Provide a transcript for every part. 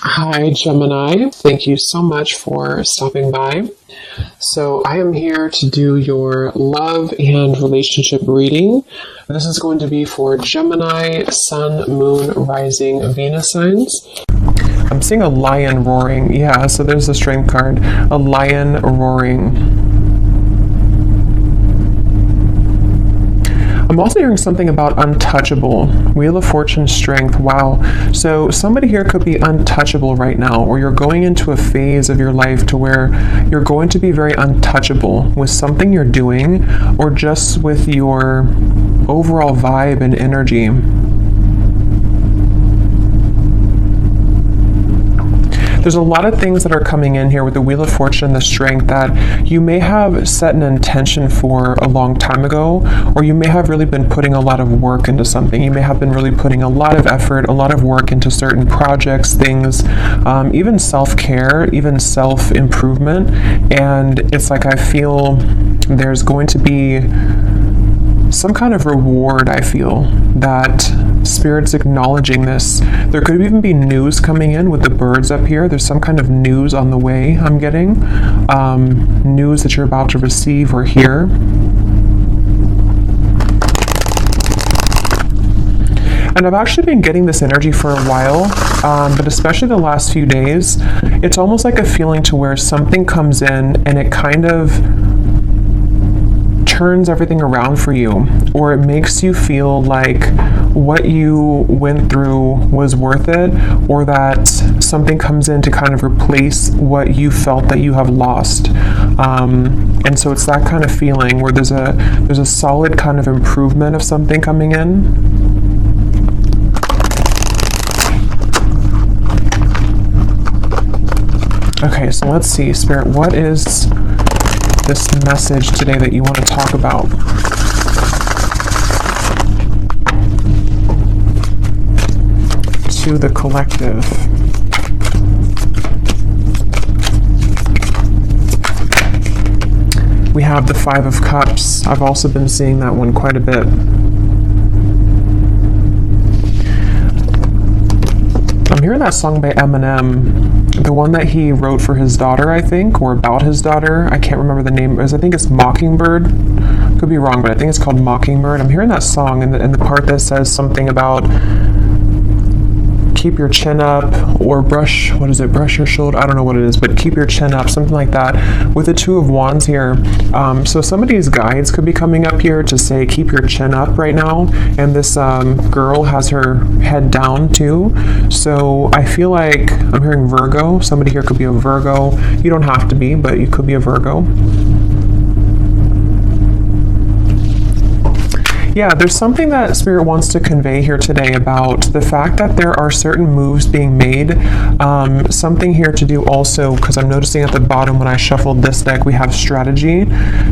Hi, Gemini. Thank you so much for stopping by. So I am here to do your love and relationship reading. This is going to be for Gemini, Sun, Moon, Rising, Venus signs. I'm seeing a lion roaring. Yeah, so there's the strength card. A lion roaring. I'm also hearing something about untouchable. Wheel of Fortune, strength. Wow. So somebody here could be untouchable right now, or you're going into a phase of your life to where you're going to be very untouchable with something you're doing, or just with your overall vibe and energy. There's a lot of things that are coming in here with the Wheel of Fortune and the strength that you may have set an intention for a long time ago, or you may have really been putting a lot of work into something. You may have been really putting a lot of effort, a lot of work into certain projects, things, even self-care, even self-improvement. And it's like I feel there's going to be some kind of reward. I feel that Spirit's acknowledging this. There could even be news coming in with the birds up here. There's some kind of news on the way I'm getting. News that you're about to receive or hear. And I've actually been getting this energy for a while, but especially the last few days, it's almost like a feeling to where something comes in and it kind of turns everything around for you, or it makes you feel like what you went through was worth it, or that something comes in to kind of replace what you felt that you have lost. And so it's that kind of feeling where there's a solid kind of improvement of something coming in. Okay, so let's see, Spirit, what is this message today that you want to talk about? To the collective. We have the Five of Cups. I've also been seeing that one quite a bit. I'm hearing that song by Eminem. The one that he wrote for his daughter, I think, or about his daughter. I can't remember the name. I think it's Mockingbird. Could be wrong, but I think it's called Mockingbird. I'm hearing that song and the part that says something about keep your chin up, or brush your shoulder? I don't know what it is, but keep your chin up, something like that. With the Two of Wands here. So somebody's guides could be coming up here to say keep your chin up right now. And this girl has her head down too. So I feel like I'm hearing Virgo. Somebody here could be a Virgo. You don't have to be, but you could be a Virgo. Yeah, there's something that Spirit wants to convey here today about the fact that there are certain moves being made. Something here to do also, because I'm noticing at the bottom when I shuffled this deck, we have strategy.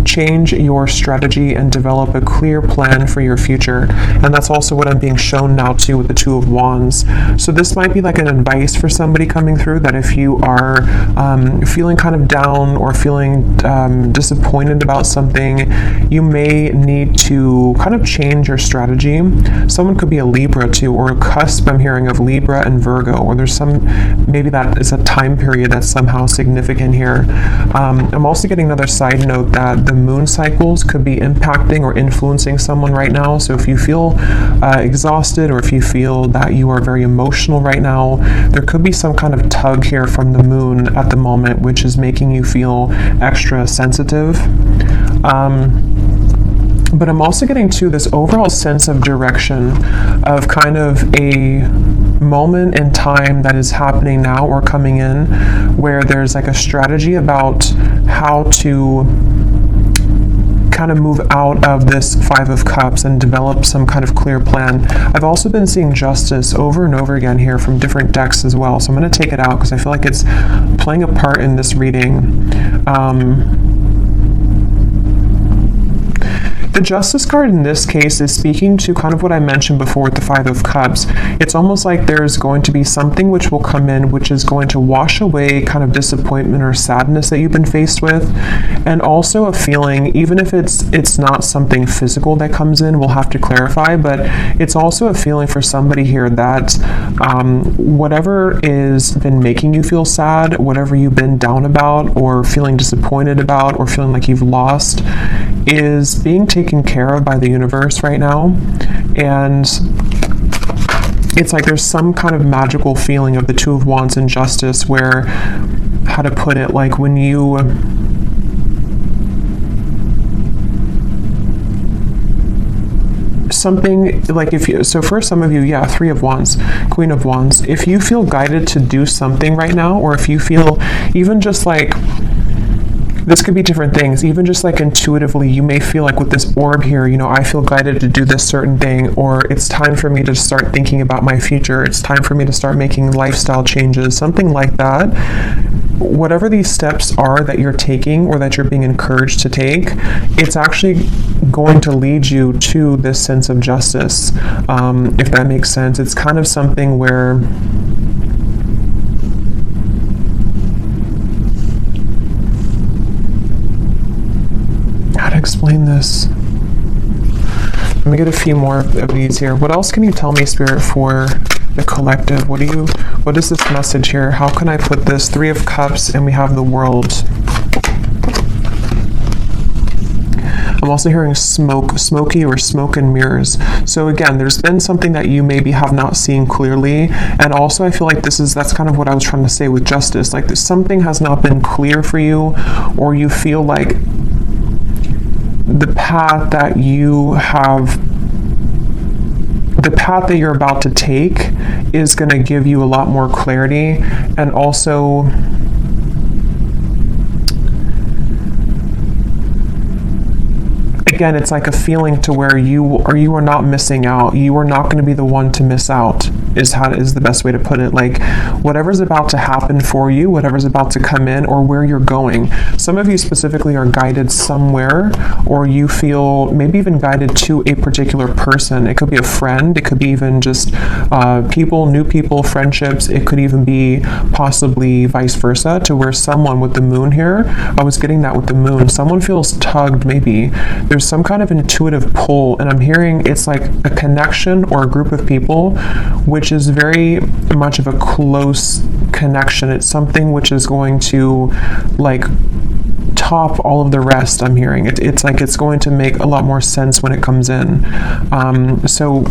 Change your strategy and develop a clear plan for your future. And that's also what I'm being shown now too with the Two of Wands. So this might be like an advice for somebody coming through, that if you are feeling kind of down or feeling disappointed about something, you may need to kind of change your strategy. Someone could be a Libra too, or a cusp I'm hearing of Libra and Virgo, or there's maybe that is a time period that's somehow significant here. I'm also getting another side note that the moon cycles could be impacting or influencing someone right now. So if you feel exhausted, or if you feel that you are very emotional right now, there could be some kind of tug here from the moon at the moment, which is making you feel extra sensitive. But I'm also getting to this overall sense of direction, of kind of a moment in time that is happening now or coming in, where there's like a strategy about how to kind of move out of this Five of Cups and develop some kind of clear plan. I've also been seeing Justice over and over again here from different decks as well. So I'm going to take it out because I feel like it's playing a part in this reading. The Justice card in this case is speaking to kind of what I mentioned before with the Five of Cups. It's almost like there's going to be something which will come in, which is going to wash away kind of disappointment or sadness that you've been faced with, and also a feeling, even if it's not something physical that comes in, we'll have to clarify, but it's also a feeling for somebody here that whatever is been making you feel sad, whatever you've been down about or feeling disappointed about or feeling like you've lost, is being taken care of by the universe right now. And it's like there's some kind of magical feeling of the Two of Wands and Justice where, how to put it, like when you something like if you, so for some of you, yeah, Three of Wands, Queen of Wands, if you feel guided to do something right now, or if you feel even just like, this could be different things, even just like intuitively, you may feel like with this orb here, you know, I feel guided to do this certain thing, or it's time for me to start thinking about my future, it's time for me to start making lifestyle changes, something like that. Whatever these steps are that you're taking or that you're being encouraged to take, it's actually going to lead you to this sense of justice, if that makes sense. It's kind of something where how to explain this? Let me get a few more of these here. What else can you tell me, Spirit, for the collective? What is this message here? How can I put this? Three of Cups, and we have the World. I'm also hearing smoky or smoke and mirrors. So again, there's been something that you maybe have not seen clearly. And also I feel like that's kind of what I was trying to say with Justice. Like something has not been clear for you, or you feel like the path that you're about to take is going to give you a lot more clarity. And also again, it's like a feeling to where you are not missing out. You are not going to be the one to miss out, is the best way to put it. Like whatever's about to happen for you, whatever's about to come in, or where you're going. Some of you specifically are guided somewhere, or you feel maybe even guided to a particular person. It could be a friend. It could be even just new people, friendships. It could even be possibly vice versa, to where someone with the Moon here, I was getting that with the Moon, someone feels tugged maybe. There's some kind of intuitive pull, and I'm hearing it's like a connection or a group of people which is very much of a close connection. It's something which is going to like top all of the rest. I'm hearing it's like it's going to make a lot more sense when it comes in. So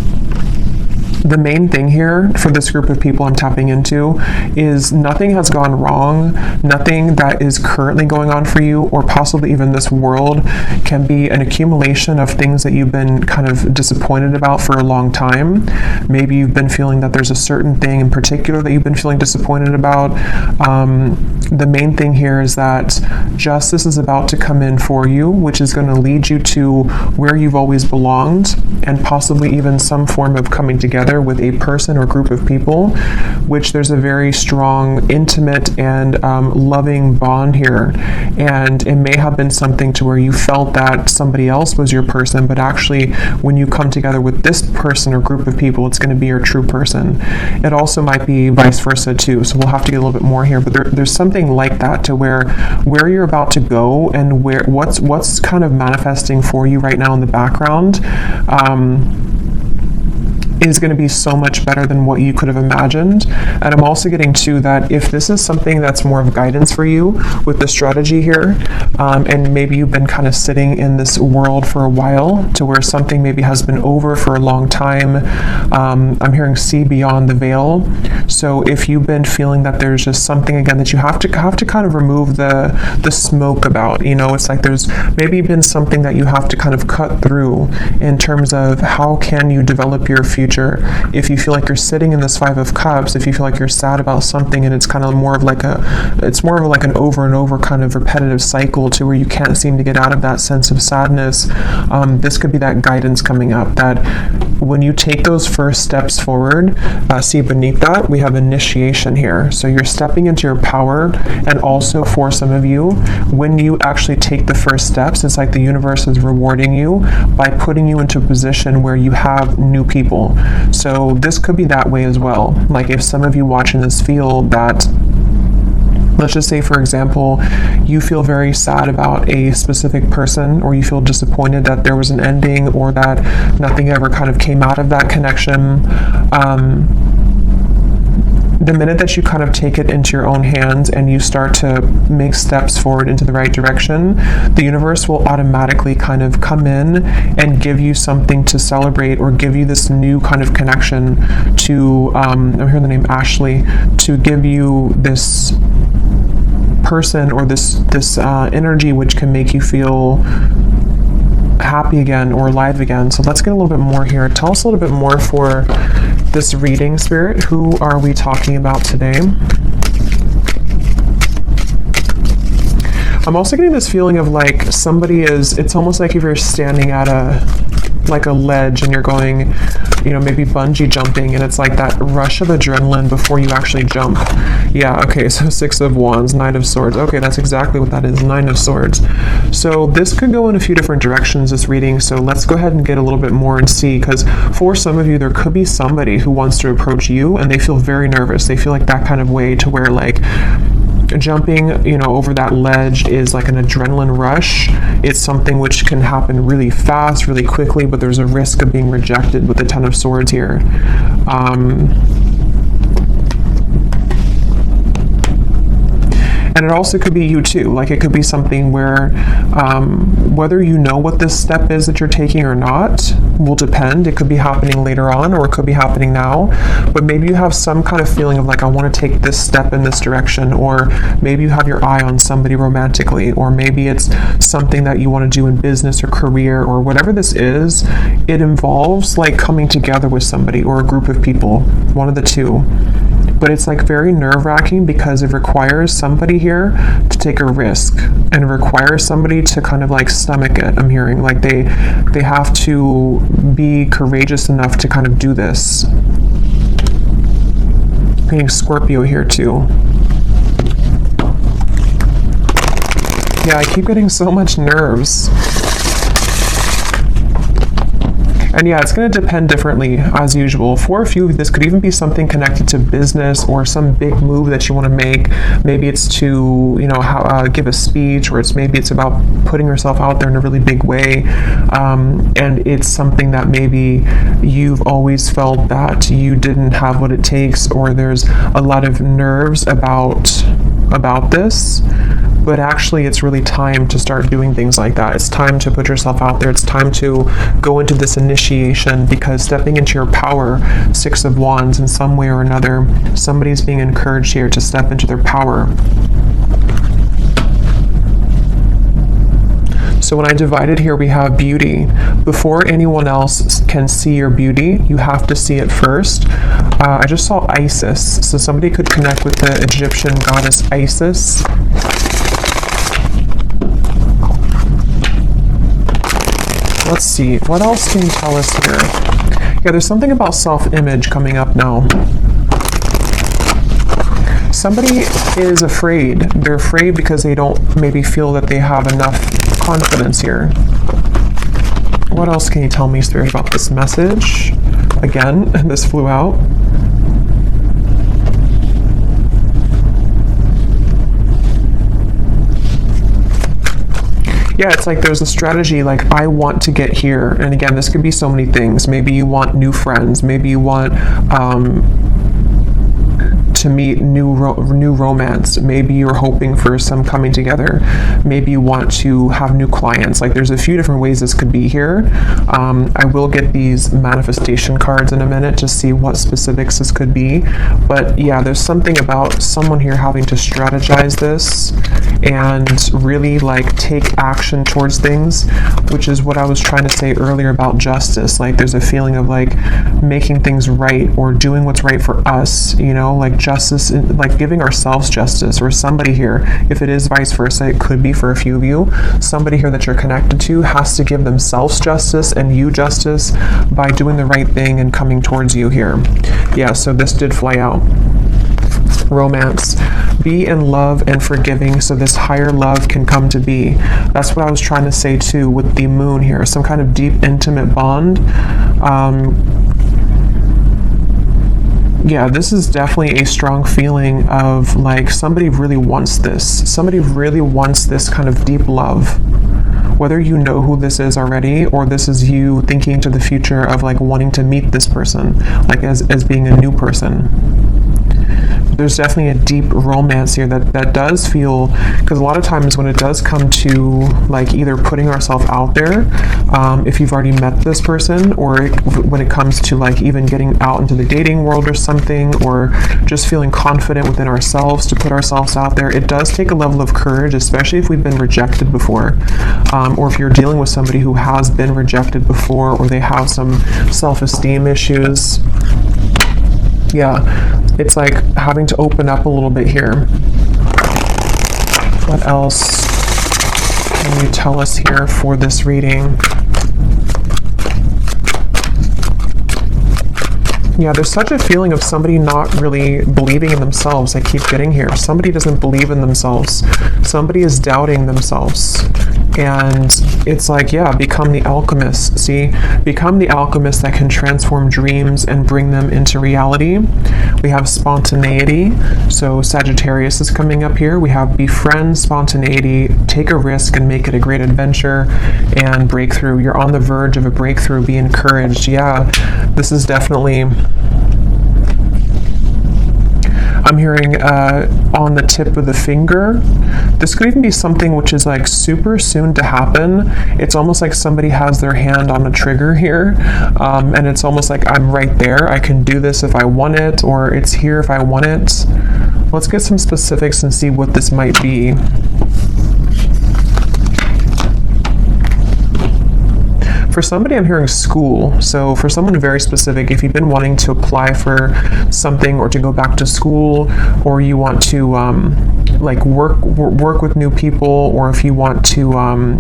the main thing here for this group of people I'm tapping into is nothing has gone wrong. Nothing that is currently going on for you, or possibly even this world, can be an accumulation of things that you've been kind of disappointed about for a long time. Maybe you've been feeling that there's a certain thing in particular that you've been feeling disappointed about. The main thing here is that justice is about to come in for you, which is going to lead you to where you've always belonged, and possibly even some form of coming together with a person or group of people, which there's a very strong, intimate, and loving bond here. And it may have been something to where you felt that somebody else was your person, but actually when you come together with this person or group of people, it's going to be your true person. It also might be vice versa too, so we'll have to get a little bit more here, but there's something like that, to where you're about to go and what's kind of manifesting for you right now in the background is going to be so much better than what you could have imagined. And I'm also getting to that if this is something that's more of guidance for you with the strategy here, and maybe you've been kind of sitting in this world for a while, to where something maybe has been over for a long time. I'm hearing see beyond the veil. So if you've been feeling that there's just something again that you have to kind of remove the smoke about, you know, it's like there's maybe been something that you have to kind of cut through in terms of how can you develop your future future. If you feel like you're sitting in this Five of Cups, if you feel like you're sad about something and it's kind of more of like an over and over kind of repetitive cycle to where you can't seem to get out of that sense of sadness, this could be that guidance coming up, that when you take those first steps forward, see beneath that, we have initiation here. So you're stepping into your power, and also for some of you, when you actually take the first steps, it's like the universe is rewarding you by putting you into a position where you have new people. So this could be that way as well. Like if some of you watching this feel that, let's just say, for example, you feel very sad about a specific person, or you feel disappointed that there was an ending or that nothing ever kind of came out of that connection. The minute that you kind of take it into your own hands and you start to make steps forward into the right direction, the universe will automatically kind of come in and give you something to celebrate, or give you this new kind of connection to, I'm hearing the name Ashley, to give you this person or this energy which can make you feel happy again or alive again. So let's get a little bit more here. Tell us a little bit more for this reading, Spirit. Who are we talking about today? I'm also getting this feeling of like somebody is, it's almost like if you're standing at a ledge and you're going, maybe bungee jumping, and it's like that rush of adrenaline before you actually jump. Yeah, okay, so Six of Wands, Nine of Swords. Okay, that's exactly what that is, Nine of Swords. So this could go in a few different directions, this reading, so let's go ahead and get a little bit more and see, because for some of you, there could be somebody who wants to approach you and they feel very nervous. They feel like that kind of way to where like jumping, over that ledge is like an adrenaline rush. It's something which can happen really fast, really quickly, but there's a risk of being rejected with the Ten of Swords here. And it also could be you too. Like it could be something where whether you know what this step is that you're taking or not will depend. It could be happening later on, or it could be happening now. But maybe you have some kind of feeling of like, I want to take this step in this direction, or maybe you have your eye on somebody romantically, or maybe it's something that you want to do in business or career, or whatever this is. It involves like coming together with somebody or a group of people, one of the two. But it's like very nerve-wracking because it requires somebody here to take a risk, and it requires somebody to kind of like stomach it. I'm hearing like they have to be courageous enough to kind of do this. I'm getting Scorpio here too. Yeah, I keep getting so much nerves. And yeah, it's going to depend differently as usual. For a few of you, this could even be something connected to business or some big move that you want to make. Maybe it's to, give a speech, or maybe it's about putting yourself out there in a really big way. And it's something that maybe you've always felt that you didn't have what it takes, or there's a lot of nerves about this. But actually, it's really time to start doing things like that. It's time to put yourself out there. It's time to go into this initiation, because stepping into your power, Six of Wands, in some way or another, somebody's being encouraged here to step into their power. So when I divided here, we have beauty. Before anyone else can see your beauty, you have to see it first. I just saw Isis. So somebody could connect with the Egyptian goddess Isis. Let's see, what else can you tell us here? Yeah, there's something about self-image coming up now. Somebody is afraid. They're afraid because they don't maybe feel that they have enough confidence here. What else can you tell me, Spirit, about this message? Again, this flew out. Yeah, it's like there's a strategy, like I want to get here. And again, this could be so many things. Maybe you want new friends. Maybe you want to meet new romance. Maybe you're hoping for some coming together. Maybe you want to have new clients. Like there's a few different ways this could be here. I will get these manifestation cards in a minute to see what specifics this could be. But yeah, there's something about someone here having to strategize this and really like take action towards things, which is what I was trying to say earlier about justice. Like there's a feeling of like making things right or doing what's right for us, you know, like justice, like giving ourselves justice, or somebody here, if it is vice versa, it could be for a few of you, somebody here that you're connected to has to give themselves justice and you justice by doing the right thing and coming towards you here. Yeah, so this did fly out. Romance. Be in love and forgiving so this higher love can come to be. That's what I was trying to say too with the moon here. Some kind of deep, intimate bond. Yeah, this is definitely a strong feeling of like somebody really wants this. Somebody really wants this kind of deep love. Whether you know who this is already, or this is you thinking to the future of like wanting to meet this person, like as being a new person. There's definitely a deep romance here that does feel, because a lot of times when it does come to like either putting ourselves out there, if you've already met this person, or when it comes to like even getting out into the dating world or something, or just feeling confident within ourselves to put ourselves out there, it does take a level of courage, especially if we've been rejected before, or if you're dealing with somebody who has been rejected before, or they have some self-esteem issues. Yeah, it's like having to open up a little bit here. What else can you tell us here for this reading? Yeah, there's such a feeling of somebody not really believing in themselves. I keep getting here. Somebody doesn't believe in themselves. Somebody is doubting themselves. And it's like, yeah, become the alchemist. See, become the alchemist that can transform dreams and bring them into reality. We have spontaneity. So Sagittarius is coming up here. We have befriend spontaneity, take a risk and make it a great adventure, and breakthrough. You're on the verge of a breakthrough. Be encouraged. Yeah, this is definitely, I'm hearing on the tip of the finger. This could even be something which is like super soon to happen. It's almost like somebody has their hand on a trigger here, and it's almost like I'm right there. I can do this if I want it, or it's here if I want it. Let's get some specifics and see what this might be. For somebody, I'm hearing school. So for someone very specific, if you've been wanting to apply for something or to go back to school, or you want to like work with new people, or if you want to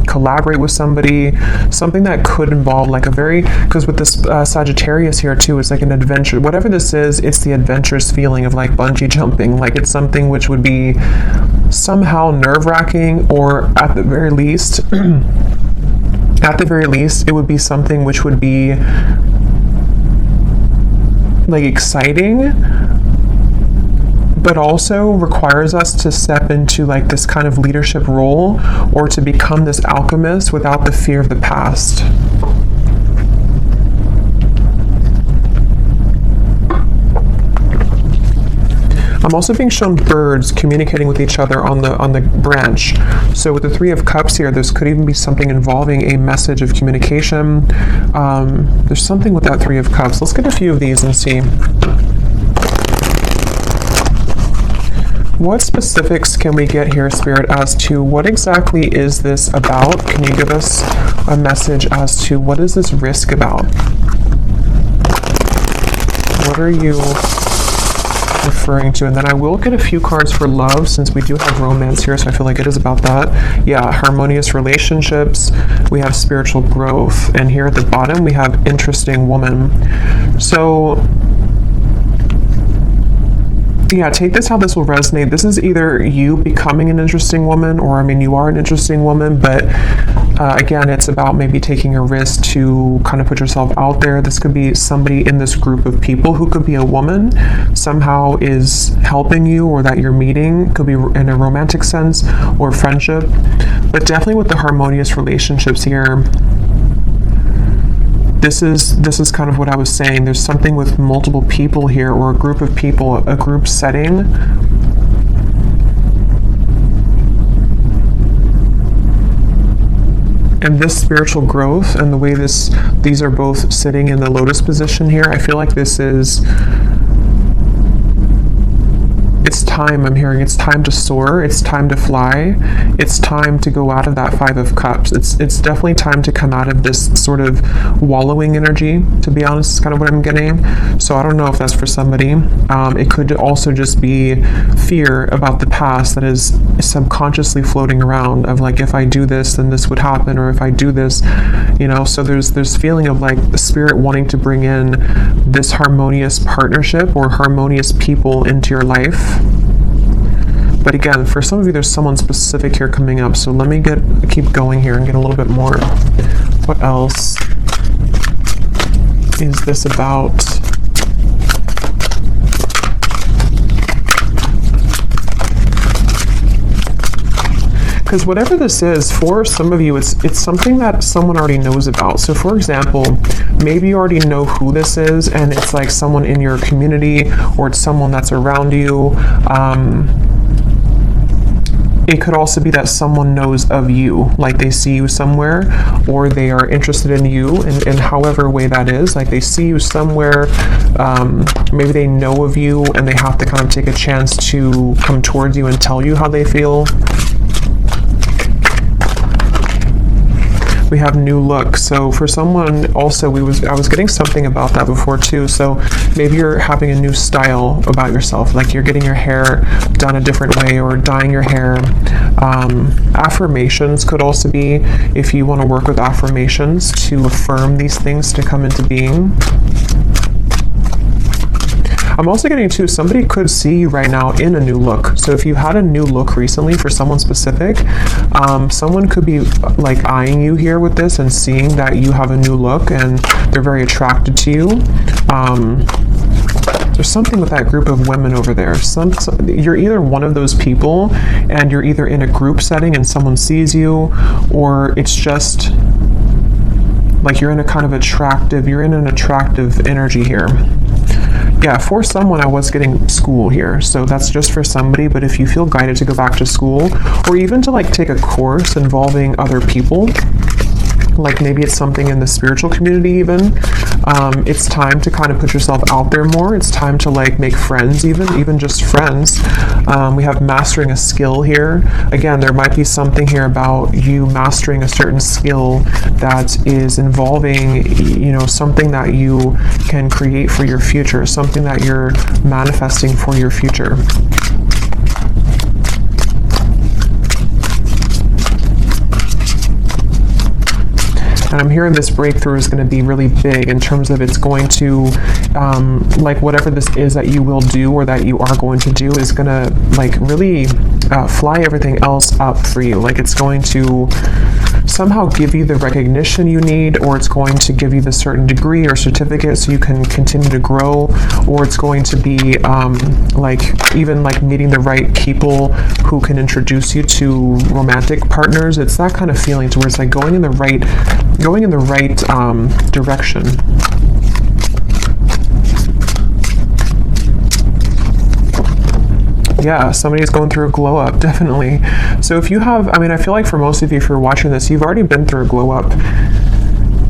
collaborate with somebody, something that could involve like a very, because with this Sagittarius here too, it's like an adventure. Whatever this is, it's the adventurous feeling of like bungee jumping. Like it's something which would be somehow nerve-wracking, or at the very least, it would be something which would be like exciting, but also requires us to step into like this kind of leadership role, or to become this alchemist without the fear of the past. I'm also being shown birds communicating with each other on the branch. So with the Three of Cups here, this could even be something involving a message of communication. There's something with that Three of Cups. Let's get a few of these and see. What specifics can we get here, Spirit, as to what exactly is this about? Can you give us a message as to what is this risk about? What are you referring to? And then I will get a few cards for love, since we do have romance here, so I feel like it is about that. Yeah, harmonious relationships. We have spiritual growth, and here at the bottom we have interesting woman. So yeah, take this how this will resonate. This is either you becoming an interesting woman, or I mean, you are an interesting woman, but again, it's about maybe taking a risk to kind of put yourself out there. This could be somebody in this group of people who could be a woman, somehow is helping you, or that you're meeting. Could be in a romantic sense or friendship, but definitely with the harmonious relationships here. This is kind of what I was saying. There's something with multiple people here, or a group of people, a group setting. And this spiritual growth and the way these are both sitting in the lotus position here, I feel like this is It's time, I'm hearing, it's time to soar, it's time to fly, it's time to go out of that Five of Cups. It's definitely time to come out of this sort of wallowing energy, to be honest, is kind of what I'm getting. So I don't know if that's for somebody. It could also just be fear about the past that is subconsciously floating around, of like, if I do this, then this would happen, or if I do this, you know. So there's feeling of like the spirit wanting to bring in this harmonious partnership or harmonious people into your life. But again, for some of you, there's someone specific here coming up. So let me keep going here and get a little bit more. What else is this about? Because whatever this is, for some of you, it's something that someone already knows about. So for example, maybe you already know who this is, and it's like someone in your community, or it's someone that's around you. It could also be that someone knows of you, like they see you somewhere, or they are interested in you in however way that is. Like they see you somewhere, maybe they know of you, and they have to kind of take a chance to come towards you and tell you how they feel. We have new look. So for someone also, I was getting something about that before too. So maybe you're having a new style about yourself, like you're getting your hair done a different way, or dyeing your hair. Affirmations could also be, if you want to work with affirmations to affirm these things to come into being. I'm also getting too, somebody could see you right now in a new look. So if you had a new look recently for someone specific, someone could be like eyeing you here with this and seeing that you have a new look and they're very attracted to you. There's something with that group of women over there. You're either one of those people, and you're either in a group setting and someone sees you, or it's just like you're in an attractive energy here. Yeah, for someone, I was getting school here, so that's just for somebody. But if you feel guided to go back to school, or even to like take a course involving other people, like maybe it's something in the spiritual community even, it's time to kind of put yourself out there more. It's time to like make friends, even just friends. We have mastering a skill here. Again, there might be something here about you mastering a certain skill that is involving, you know, something that you can create for your future, something that you're manifesting for your future. And I'm hearing this breakthrough is going to be really big in terms of it's going to, like whatever this is that you will do or that you are going to do is going to like really fly everything else up for you. Like it's going to somehow give you the recognition you need, or it's going to give you the certain degree or certificate so you can continue to grow, or it's going to be like even like meeting the right people who can introduce you to romantic partners. It's that kind of feeling to where it's like going in the right direction. Yeah, somebody is going through a glow up, definitely. So if you have, I mean, I feel like for most of you, if you're watching this, you've already been through a glow up.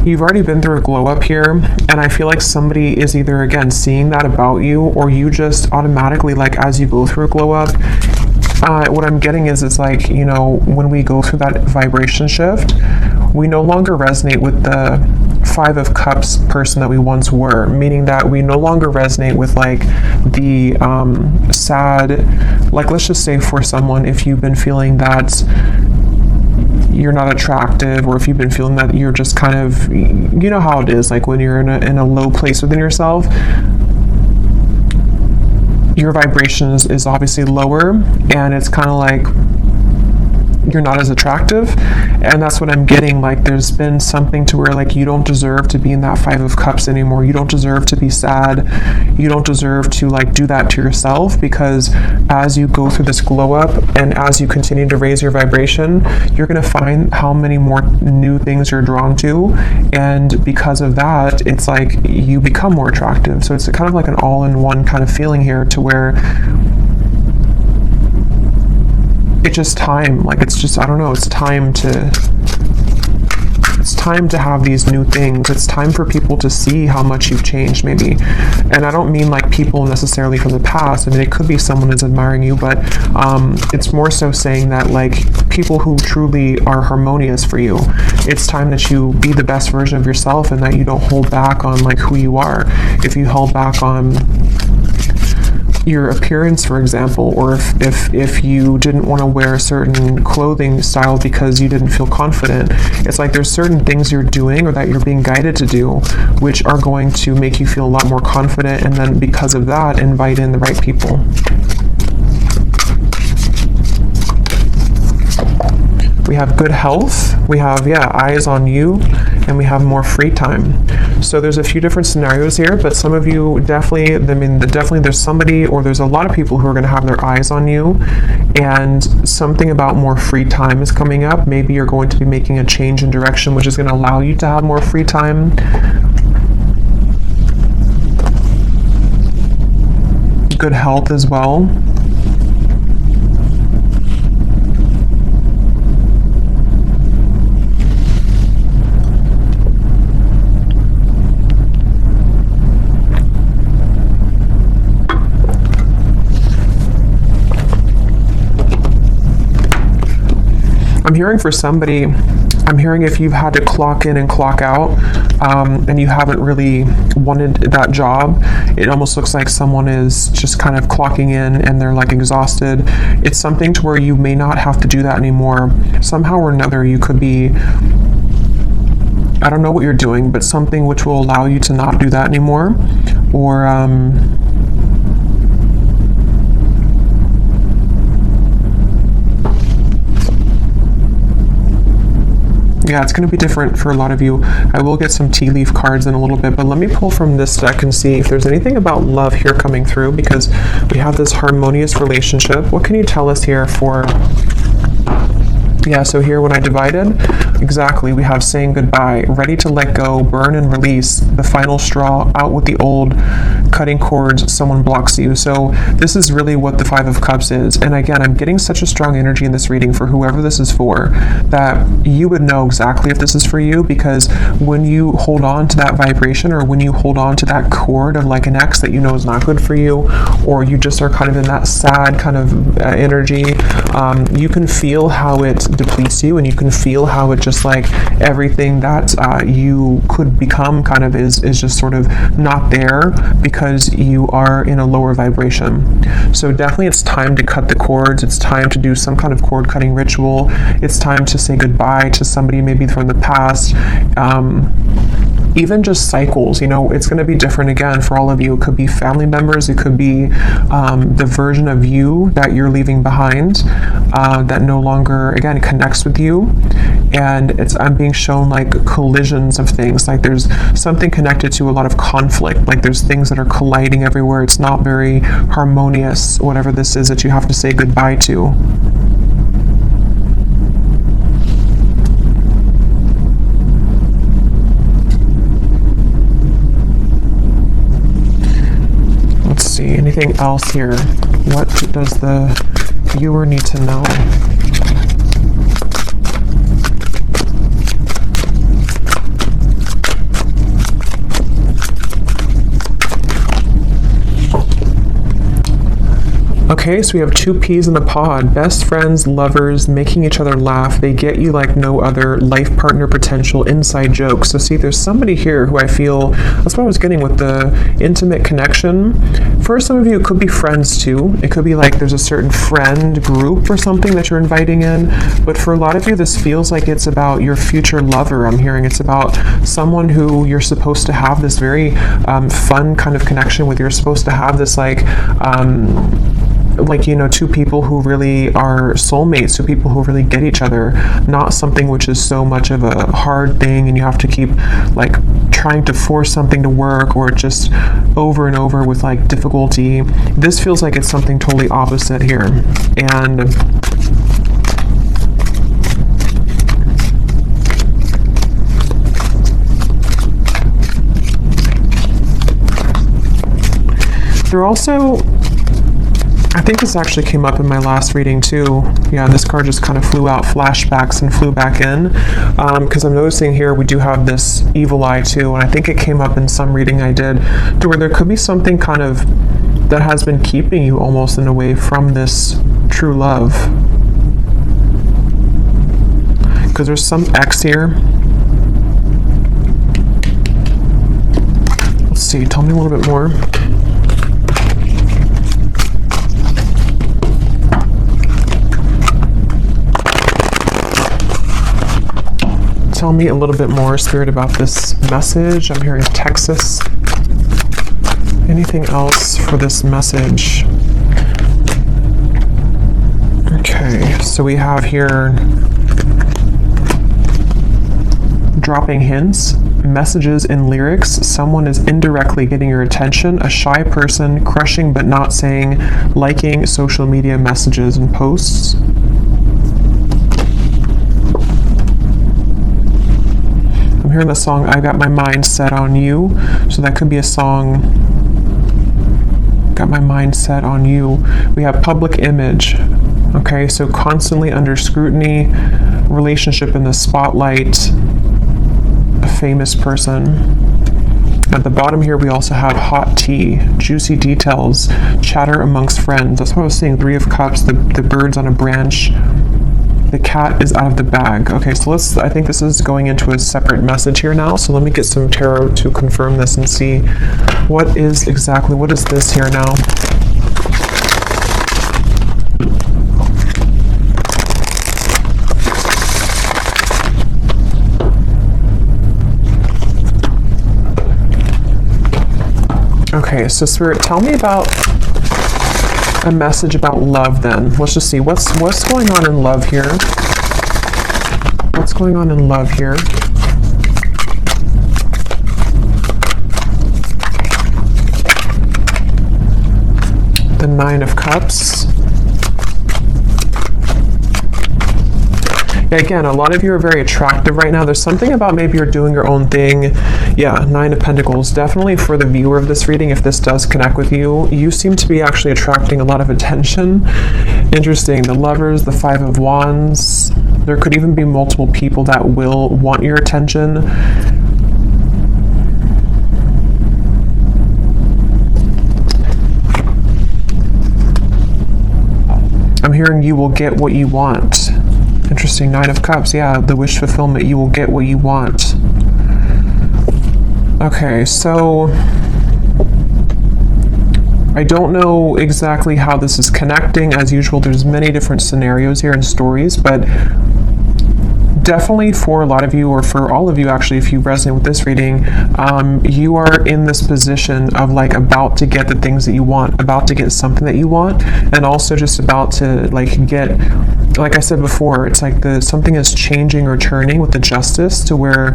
You've already been through a glow up here, and I feel like somebody is either, again, seeing that about you, or you just automatically, like, as you go through a glow up, what I'm getting is, it's like, you know, when we go through that vibration shift, we no longer resonate with the Five of Cups person that we once were, meaning that we no longer resonate with like the sad, like let's just say for someone, if you've been feeling that you're not attractive, or if you've been feeling that you're just kind of, you know how it is, like when you're in a low place within yourself, your vibration is obviously lower, and it's kind of like you're not as attractive. And that's what I'm getting, like there's been something to where like you don't deserve to be in that Five of Cups anymore. You don't deserve to be sad. You don't deserve to like do that to yourself, because as you go through this glow up and as you continue to raise your vibration, you're going to find how many more new things you're drawn to, and because of that, it's like you become more attractive. So it's kind of like an all-in-one kind of feeling here, to where it's just time, like it's just, I don't know, it's time time to have these new things. It's time for people to see how much you've changed, maybe. And I don't mean like people necessarily from the past. I mean, it could be someone that's admiring you, but it's more so saying that like people who truly are harmonious for you, it's time that you be the best version of yourself and that you don't hold back on like who you are. If you held back on your appearance, for example, or if you didn't want to wear a certain clothing style because you didn't feel confident, it's like there's certain things you're doing or that you're being guided to do which are going to make you feel a lot more confident, and then because of that invite in the right people. We have good health, we have, eyes on you, and we have more free time. So there's a few different scenarios here, but some of you definitely there's somebody, or there's a lot of people who are going to have their eyes on you, and something about more free time is coming up. Maybe you're going to be making a change in direction, which is going to allow you to have more free time. Good health as well. I'm hearing for somebody, I'm hearing if you've had to clock in and clock out, and you haven't really wanted that job, it almost looks like someone is just kind of clocking in and they're like exhausted. It's something to where you may not have to do that anymore. Somehow or another, you could be, I don't know what you're doing, but something which will allow you to not do that anymore. Or, yeah, it's going to be different for a lot of you. I will get some tea leaf cards in a little bit, but let me pull from this deck and see if there's anything about love here coming through, because we have this harmonious relationship. What can you tell us here for... Yeah, so here when I divided, exactly, we have saying goodbye, ready to let go, burn and release, the final straw, out with the old, cutting cords, someone blocks you. So this is really what the Five of Cups is. And again, I'm getting such a strong energy in this reading for whoever this is for, that you would know exactly if this is for you, because when you hold on to that vibration, or when you hold on to that cord of like an ex that you know is not good for you, or you just are kind of in that sad kind of energy, you can feel how it depletes you, and you can feel how it just like everything that you could become kind of is just sort of not there because you are in a lower vibration. So definitely it's time to cut the cords. It's time to do some kind of cord cutting ritual. It's time to say goodbye to somebody maybe from the past. Even just cycles, you know, it's going to be different again for all of you. It could be family members, it could be the version of you that you're leaving behind that no longer, again, connects with you. And I'm being shown like collisions of things, like there's something connected to a lot of conflict, like there's things that are colliding everywhere. It's not very harmonious, whatever this is that you have to say goodbye to. Anything else here? What does the viewer need to know? Okay, so we have two peas in a pod. Best friends, lovers, making each other laugh. They get you like no other. Life partner potential, inside jokes. So see, there's somebody here who I feel, that's what I was getting with the intimate connection. For some of you, it could be friends too. It could be like there's a certain friend group or something that you're inviting in. But for a lot of you, this feels like it's about your future lover. I'm hearing it's about someone who you're supposed to have this very fun kind of connection with. You're supposed to have this like, you know, two people who really are soulmates, two people who really get each other, not something which is so much of a hard thing and you have to keep like trying to force something to work, or just over and over with like difficulty. This feels like it's something totally opposite here. And they're also, I think this actually came up in my last reading too. Yeah, this card just kind of flew out, flashbacks, and flew back in. Because I'm noticing here we do have this evil eye too, and I think it came up in some reading I did, to where there could be something kind of that has been keeping you almost in a way from this true love. Because there's some X here. Let's see, tell me a little bit more. Tell me a little bit more, Spirit, about this message. I'm hearing Texas. Anything else for this message? Okay, so we have here dropping hints, messages in lyrics. Someone is indirectly getting your attention. A shy person, crushing but not saying, liking social media messages and posts. I'm hearing the song I Got My Mind Set on You. So that could be a song, Got My Mind Set on You. We have public image. Okay, so constantly under scrutiny, relationship in the spotlight, a famous person. At the bottom here, we also have hot tea, juicy details, chatter amongst friends. That's what I was saying, 3 of Cups, the birds on a branch. The cat is out of the bag. Okay, so I think this is going into a separate message here now. So let me get some tarot to confirm this and see what is this here now? Okay, so Spirit, tell me about a message about love then. Let's just see what's going on in love here. What's going on in love here? The 9 of Cups. Yeah, again, a lot of you are very attractive right now. There's something about maybe you're doing your own thing. Yeah, 9 of Pentacles. Definitely for the viewer of this reading, if this does connect with you, you seem to be actually attracting a lot of attention. Interesting. The Lovers, the 5 of Wands. There could even be multiple people that will want your attention. I'm hearing you will get what you want. Interesting. 9 of Cups. Yeah, the wish fulfillment. You will get what you want. Okay, so I don't know exactly how this is connecting. As usual, there's many different scenarios here and stories, but definitely for a lot of you, or for all of you actually, if you resonate with this reading, you are in this position of like about to get the things that you want, about to get something that you want, and also just about to like get, like I said before, it's like something is changing or turning with the Justice, to where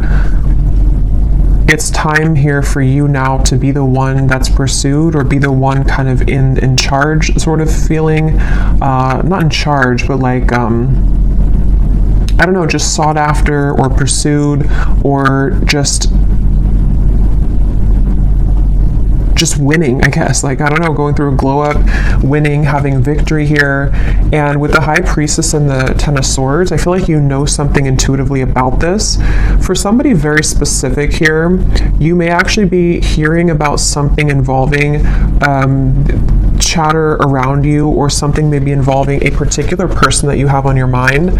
it's time here for you now to be the one that's pursued, or be the one kind of in charge sort of feeling, not in charge, but like I don't know, just sought after or pursued, or just winning, I guess. Like, I don't know, going through a glow up, winning, having victory here. And with the High Priestess and the 10 of Swords, I feel like you know something intuitively about this. For somebody very specific here, you may actually be hearing about something involving chatter around you, or something maybe involving a particular person that you have on your mind,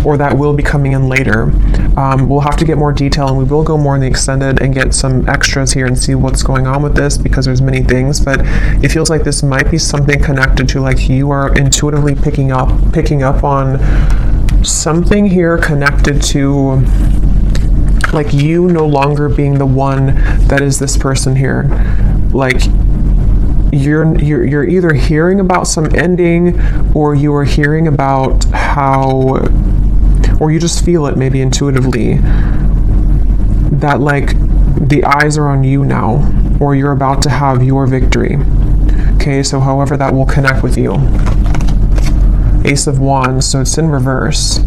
or that will be coming in later. We'll have to get more detail, and we will go more in the extended and get some extras here and see what's going on with this, because there's many things, but it feels like this might be something connected to, like, you are intuitively picking up on something here connected to, like, you no longer being the one that is this person here. Like, you're either hearing about some ending, or you are hearing about how, or you just feel it maybe intuitively, that like the eyes are on you now, or you're about to have your victory. Okay, so however that will connect with you. Ace of Wands, so it's in reverse.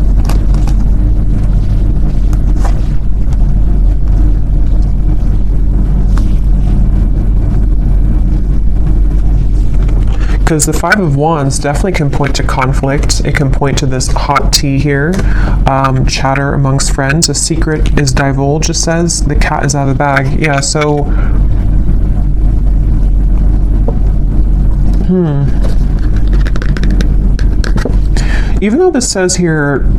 because the Five of Wands definitely can point to conflict. It can point to this hot tea here, chatter amongst friends. A secret is divulged, it says. The cat is out of the bag. Yeah, so... Even though this says here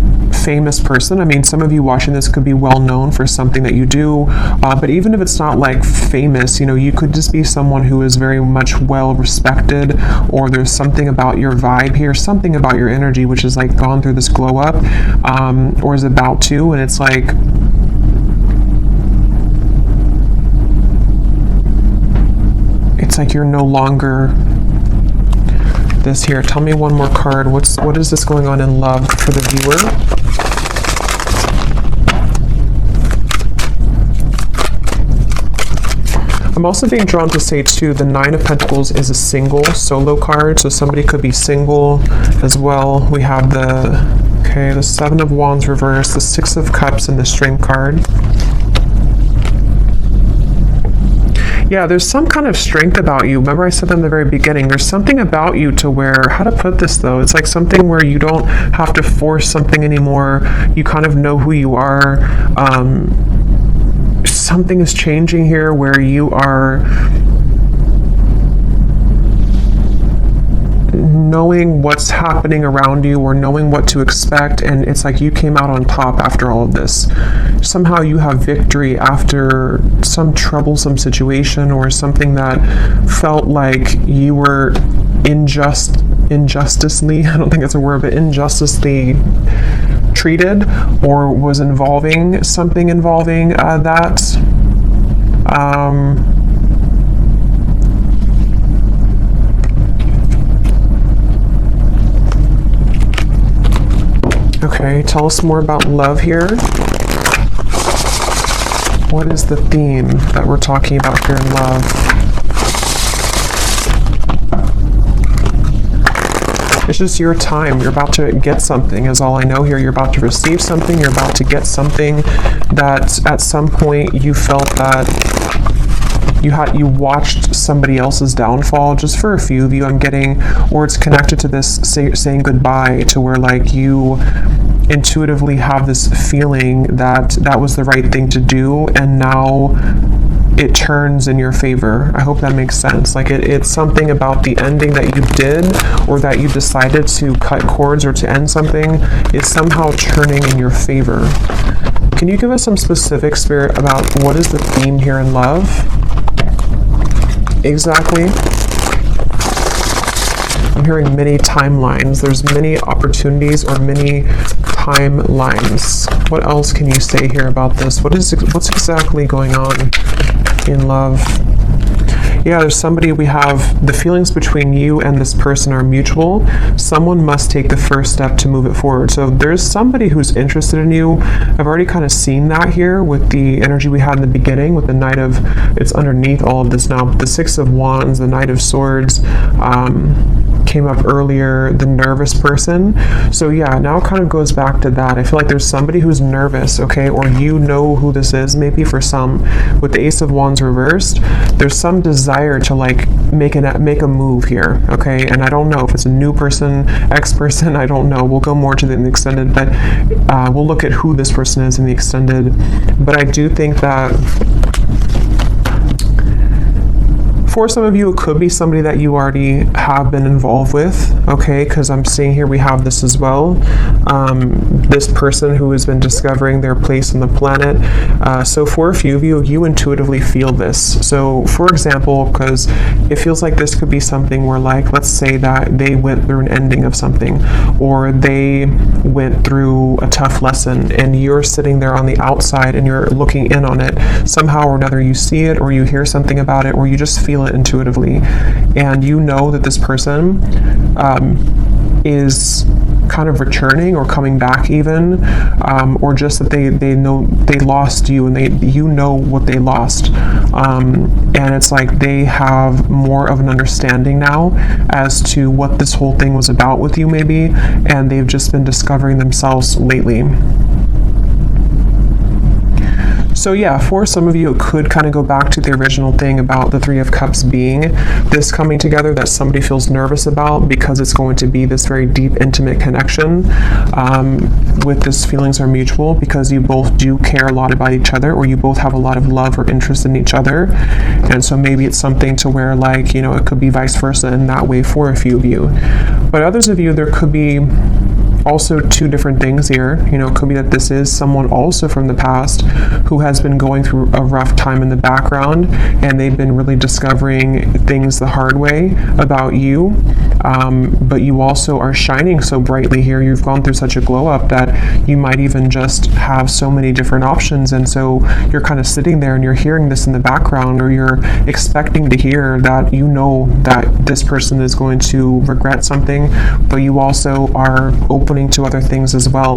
famous person, I mean, some of you watching this could be well known for something that you do, but even if it's not like famous, you know, you could just be someone who is very much well respected, or there's something about your vibe here, something about your energy which is like gone through this glow up, or is about to, and it's like you're no longer this here. Tell me one more card. What is this going on in love for the viewer? I'm also being drawn to say too, the Nine of Pentacles is a single solo card, so somebody could be single as well. We have the Seven of Wands reversed, the Six of Cups, and the Strength card. Yeah, there's some kind of strength about you. Remember I said that in the very beginning. There's something about you to where, how to put this though? It's like something where you don't have to force something anymore. You kind of know who you are. Something is changing here where you are knowing what's happening around you, or knowing what to expect, and it's like you came out on top after all of this. Somehow you have victory after some troublesome situation, or something that felt like you were injusticely, I don't think it's a word, but injusticely treated, or was involving something involving that. Okay, tell us more about love here. What is the theme that we're talking about here in love? It's just your time. You're about to get something, is all I know here. You're about to receive something. You're about to get something that at some point you felt that you watched somebody else's downfall. Just for a few of you, I'm getting, or it's connected to this saying goodbye, to where like you intuitively have this feeling that that was the right thing to do, and now it turns in your favor. I hope that makes sense. Like it's something about the ending that you did, or that you decided to cut cords or to end something, is somehow turning in your favor. Can you give us some specific, Spirit, about what is the theme here in love? Exactly. I'm hearing many timelines. There's many opportunities, or many timelines. What else can you say here about this? What's exactly going on in love? Yeah, there's somebody, we have the feelings between you and this person are mutual. Someone must take the first step to move it forward. So there's somebody who's interested in you. I've already kind of seen that here with the energy we had in the beginning with the Knight of, it's underneath all of this now, the Six of Wands, the Knight of Swords, came up earlier, the nervous person. So yeah, now it kind of goes back to that. I feel like there's somebody who's nervous, okay, or you know who this is, maybe for some. With the Ace of Wands reversed, there's some desire to like make a move here, okay? And I don't know if it's a new person, ex-person, I don't know. We'll go more to the extended, but we'll look at who this person is in the extended. But I do think that for some of you, it could be somebody that you already have been involved with, okay? Because I'm seeing here we have this as well. This person who has been discovering their place on the planet. So for a few of you, you intuitively feel this. So for example, because it feels like this could be something where, like, let's say that they went through an ending of something, or they went through a tough lesson, and you're sitting there on the outside and you're looking in on it. Somehow or another, you see it, or you hear something about it, or you just feel it intuitively, and you know that this person is kind of returning or coming back even, or just that they know they lost you, and you know what they lost, and it's like they have more of an understanding now as to what this whole thing was about with you maybe, and they've just been discovering themselves lately. So yeah, for some of you, it could kind of go back to the original thing about the Three of Cups being this coming together that somebody feels nervous about, because it's going to be this very deep, intimate connection with this feelings are mutual, because you both do care a lot about each other, or you both have a lot of love or interest in each other. And so maybe it's something to where, like, you know, it could be vice versa in that way for a few of you. But others of you, there could be also two different things here. You know, it could be that this is someone also from the past who has been going through a rough time in the background, and they've been really discovering things the hard way about you. But you also are shining so brightly here. You've gone through such a glow up that you might even just have so many different options. And so you're kind of sitting there and you're hearing this in the background, or you're expecting to hear that, you know, that this person is going to regret something, but you also are opening to other things as well.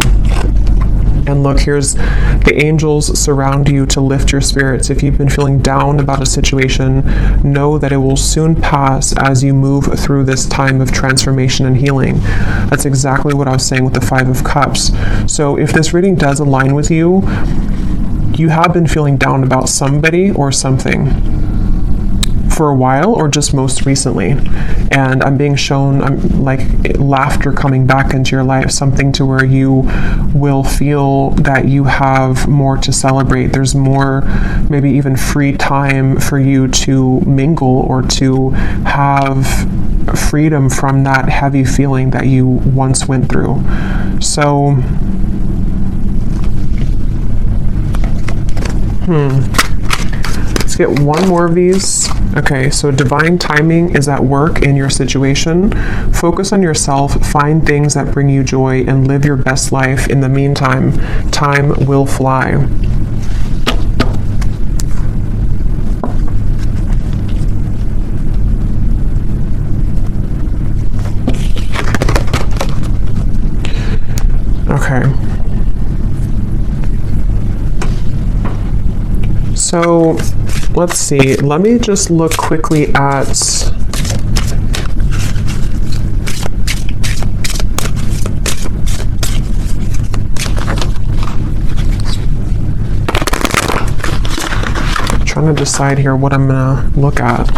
And look, here's the angels surround you to lift your spirits. If you've been feeling down about a situation, know that it will soon pass as you move through this time of transformation and healing. That's exactly what I was saying with the Five of Cups. So if this reading does align with you, you have been feeling down about somebody or something for a while, or just most recently. And I'm being shown like laughter coming back into your life, something to where you will feel that you have more to celebrate. There's more, maybe even free time for you to mingle, or to have freedom from that heavy feeling that you once went through. So let's get one more of these. Okay, so divine timing is at work in your situation. Focus on yourself, find things that bring you joy, and live your best life. In the meantime, time will fly. Okay. So let's see, let me just look quickly at trying to decide here what I'm gonna look at.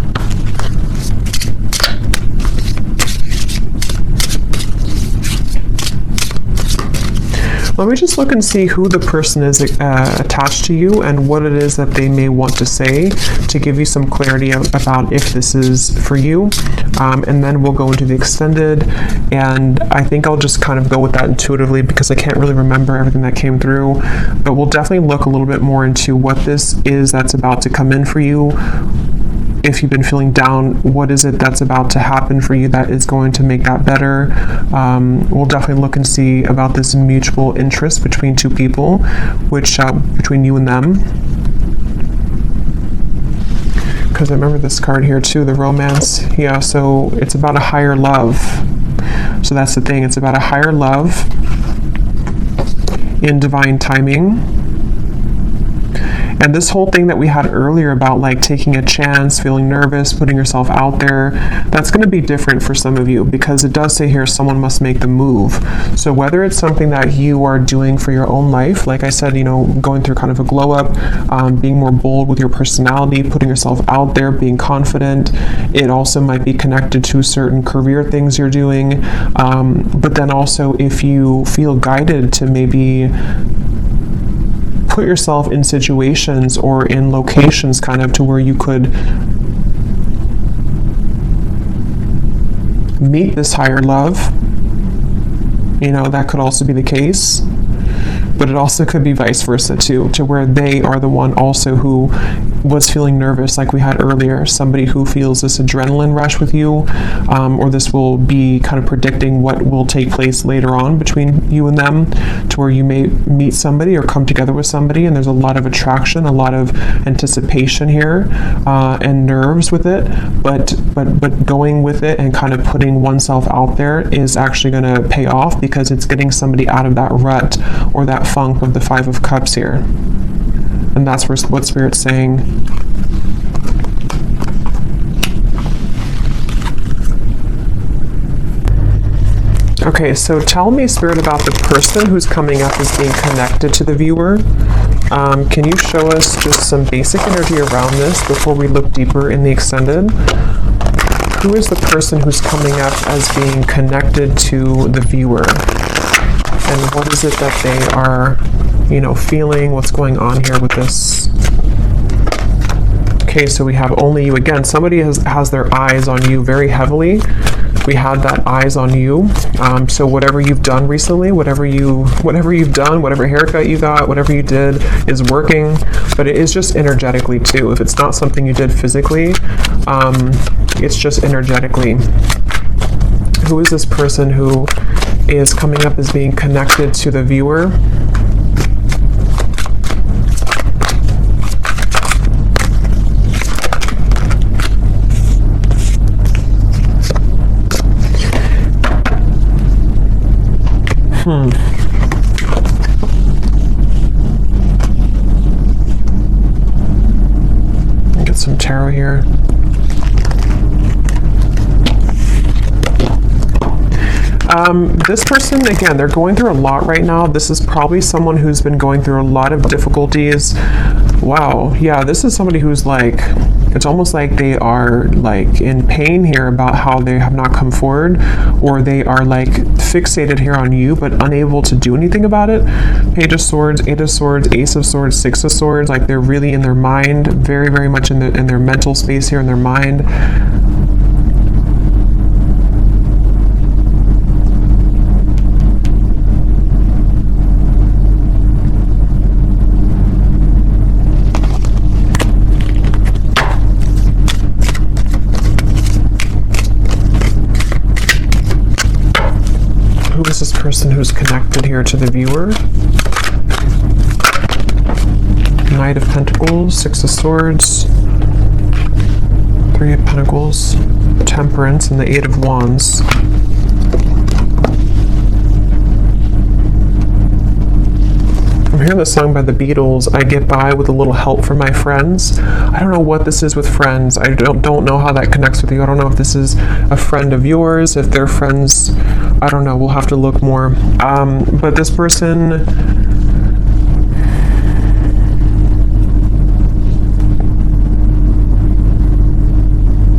Let me just look and see who the person is attached to you, and what it is that they may want to say, to give you some clarity about if this is for you. And then we'll go into the extended, and I think I'll just kind of go with that intuitively, because I can't really remember everything that came through. But we'll definitely look a little bit more into what this is that's about to come in for you. If you've been feeling down, what is it that's about to happen for you that is going to make that better? We'll definitely look and see about this mutual interest between two people, which between you and them. Because I remember this card here too, the romance. Yeah, so it's about a higher love. So that's the thing, it's about a higher love in divine timing. And this whole thing that we had earlier about like taking a chance, feeling nervous, putting yourself out there, that's going to be different for some of you, because it does say here someone must make the move. So whether it's something that you are doing for your own life, like I said, you know, going through kind of a glow up, being more bold with your personality, putting yourself out there, being confident. It also might be connected to certain career things you're doing. But then also if you feel guided to maybe put yourself in situations or in locations kind of to where you could meet this higher love, you know, that could also be the case. But it also could be vice versa too, to where they are the one also who was feeling nervous, like we had earlier. Somebody who feels this adrenaline rush with you, or this will be kind of predicting what will take place later on between you and them, to where you may meet somebody or come together with somebody, and there's a lot of attraction, a lot of anticipation here, and nerves with it. But going with it and kind of putting oneself out there is actually going to pay off, because it's getting somebody out of that rut or that funk of the Five of Cups here. And that's what Spirit's saying. Okay, so tell me, Spirit, about the person who's coming up as being connected to the viewer. Can you show us just some basic energy around this before we look deeper in the extended? Who is the person who's coming up as being connected to the viewer? And what is it that they are, you know, feeling? What's going on here with this? Okay, so we have only you. Again, somebody has their eyes on you very heavily. We had that eyes on you. So whatever you've done recently, whatever you've done, whatever haircut you got, whatever you did is working, but it is just energetically too. If it's not something you did physically, it's just energetically. Who is this person who is coming up as being connected to the viewer? Get some tarot here. This person, again, they're going through a lot right now. This is probably someone who's been going through a lot of difficulties. Wow, yeah, this is somebody who's like, it's almost like they are like in pain here about how they have not come forward, or they are like fixated here on you but unable to do anything about it. Page of Swords, Eight of Swords, Ace of Swords, Six of Swords, like they're really in their mind, very, very much in their mental space here in their mind. Who is this person who's connected here to the viewer? Knight of Pentacles, Six of Swords, Three of Pentacles, Temperance, and the Eight of Wands. I'm hearing the song by the Beatles, I get by with a little help from my friends. I don't know what this is with friends. I don't know how that connects with you. I don't know if this is a friend of yours, if they're friends. I don't know. We'll have to look more. But this person,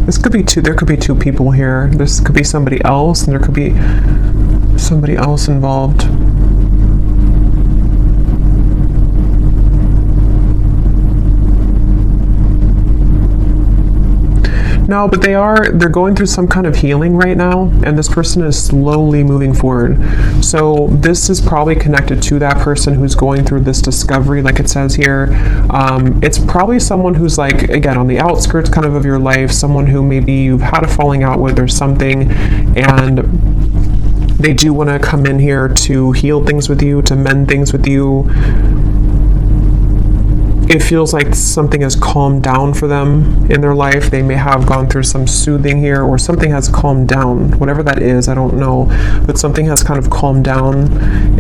this could be two. There could be two people here. This could be somebody else, and there could be somebody else involved. No, but they're going through some kind of healing right now, and this person is slowly moving forward. So this is probably connected to that person who's going through this discovery, like it says here. It's probably someone who's like, again, on the outskirts kind of your life, someone who maybe you've had a falling out with or something, and they do want to come in here to heal things with you, to mend things with you. It feels like something has calmed down for them in their life. They may have gone through some soothing here, or something has calmed down. Whatever that is, I don't know. But something has kind of calmed down.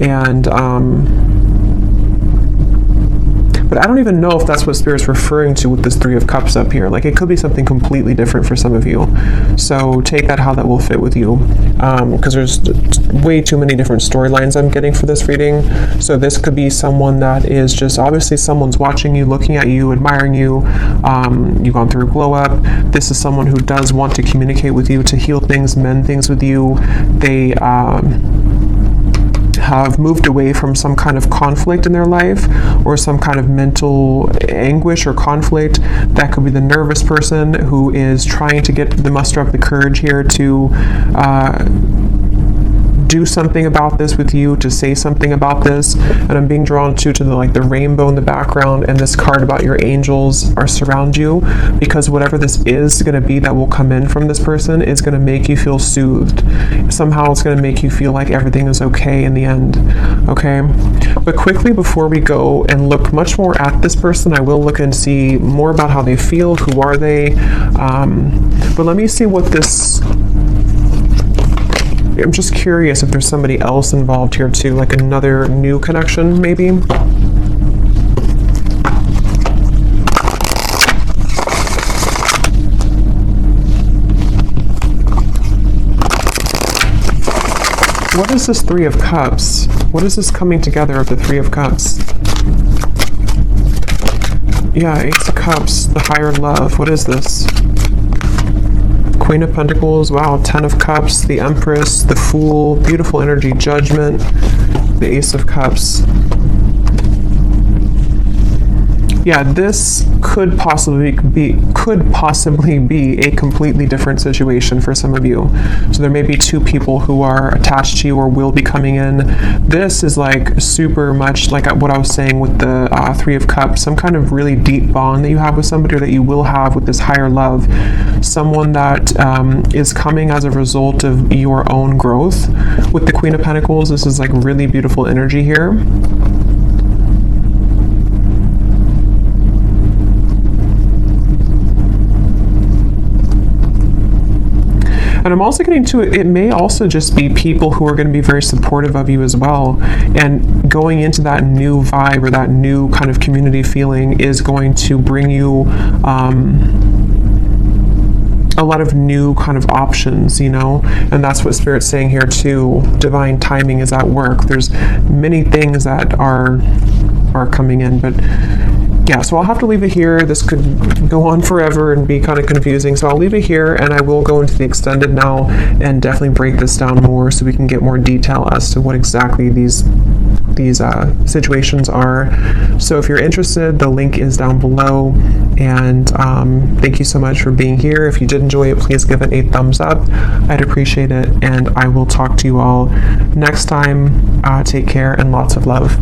And but I don't even know if that's what Spirit's referring to with this Three of Cups up here. Like, it could be something completely different for some of you. So take that how that will fit with you. Because there's way too many different storylines I'm getting for this reading. So this could be someone that is just, obviously someone's watching you, looking at you, admiring you. You've gone through a glow up. This is someone who does want to communicate with you, to heal things, mend things with you. They have moved away from some kind of conflict in their life, or some kind of mental anguish or conflict. That could be the nervous person who is trying to muster up the courage here to do something about this with you, to say something about this. And I'm being drawn to the rainbow in the background, and this card about your angels are surround you, because whatever this is going to be that will come in from this person is going to make you feel soothed. Somehow it's going to make you feel like everything is okay in the end. Okay, but quickly before we go and look much more at this person, I will look and see more about how they feel, who are they. But let me see what this, I'm just curious if there's somebody else involved here too, like another new connection maybe. What is this Three of Cups? What is this coming together of the Three of Cups? Yeah, Ace of Cups, the higher love. What is this? Queen of Pentacles, wow, Ten of Cups, the Empress, the Fool, beautiful energy, Judgment, the Ace of Cups. Yeah, this could possibly be a completely different situation for some of you. So there may be two people who are attached to you or will be coming in. This is like super much like what I was saying with the Three of Cups, some kind of really deep bond that you have with somebody or that you will have with this higher love. Someone that is coming as a result of your own growth. With the Queen of Pentacles, this is like really beautiful energy here. And I'm also getting to it may also just be people who are going to be very supportive of you as well. And going into that new vibe or that new kind of community feeling is going to bring you a lot of new kind of options, you know, and that's what Spirit's saying here too. Divine timing is at work. There's many things that are coming in, but yeah, so I'll have to leave it here. This could go on forever and be kind of confusing, so I'll leave it here, and I will go into the extended now and definitely break this down more so we can get more detail as to what exactly these situations are. So if you're interested, the link is down below, and thank you so much for being here. If you did enjoy it, please give it a thumbs up. I'd appreciate it, and I will talk to you all next time. Take care and lots of love.